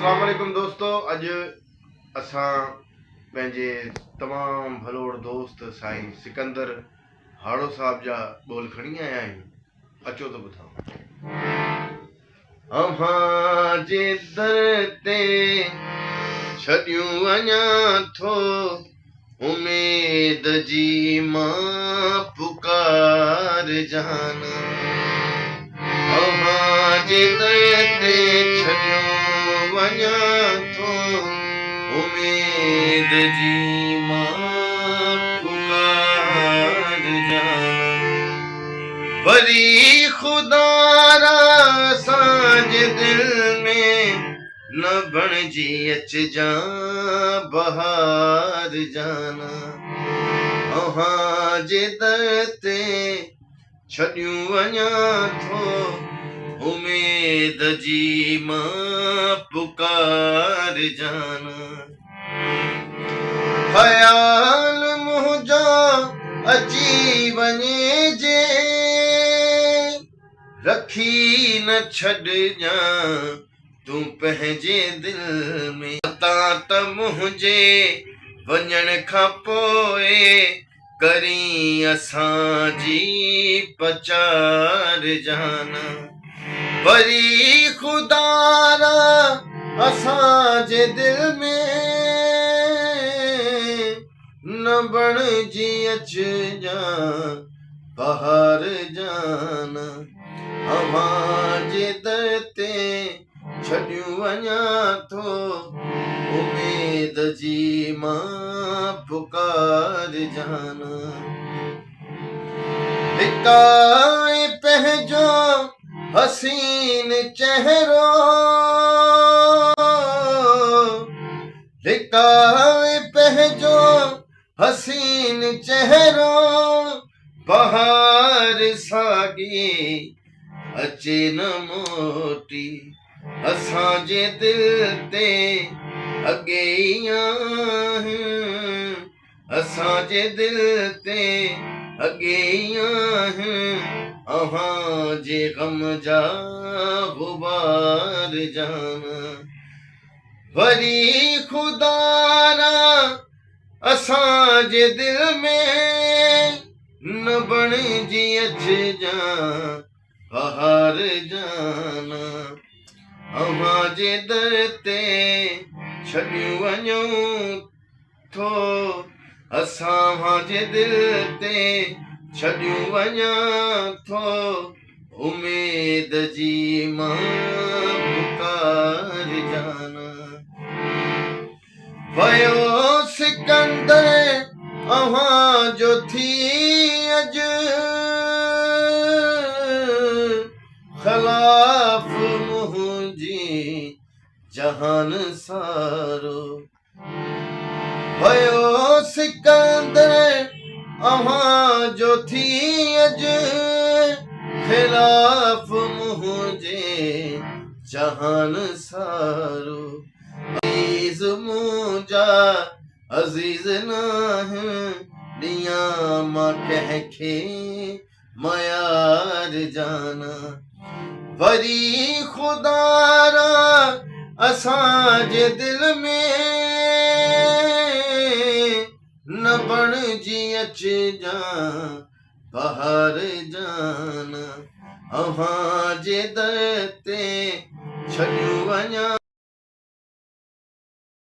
अस्सलाम वालेकुम दोस्तों। अज असां पंहिंजे तमाम भलोड़ दोस्त साईं सिकंदर हाड़ो साहब जा बोल खणी आया आहियूं। अचो तो ॿुधां। अव्हां जे दर ते छॾियूं वञा थो, उमेद जी मां पुकार जाना। अव्हां जे दर ते छॾियूं वञा थो, उमेद जी मां पुकार जाना। वरी खुदारा असांजे दिल में न बणिजी अचिजां बहार जाना। अव्हां जे दर ते छॾियूं वञा थो, उमेद जी मां पुकार जाना। ख़याल मुंहिंजो अची वञे जे, रखी न छॾजां तूं पंहिंजे दिल में। त मुंहिंजे वञण खां पोइ करी असांजी पचार जाना। वरी खुदारा असांजे दिल में न बणिजी अचिजां बहार जाना। अव्हां जे दर ते छॾियूं वञा थो, उमेद जी मां पुकार जाना। लिकाए पंहिंजो हसीन चेहरो, लिकाए पंहिंजो हसीन चेहरो, बहार साॻी अचे न मोटी। असांजे दिल ते अॻे ई आहिनि, असांजे दिल ते अॻे ई आहिनि, अव्हां जे ग़म जा गुबार जाना। वरी खुदारा असांजे दिल में न बणिजी अचिजां बहार जाना। अव्हां जे दर ते छॾियूं वञूं थो, असां जे दिल ते छॾियूं वञा थो, उमेद जी मां पुकार जाना। वयो सिकंदर अव्हां जो थी अज, ख़िलाफ मुंहिंजी जहान सारो। वयो सिकंदर अव्हां जो थी अज, ख़िलाफ मुंहिंजे जहान सारो। अज़ीज़ मुंहिंजा अज़ीज़ नाहिनि, ॾियां मां कंहिंखे मयार जाना। वरी खुदारा असांजे दिल में न बणिजी अचिजां बहार जाना। अव्हां जे दर ते छॾियूं वञा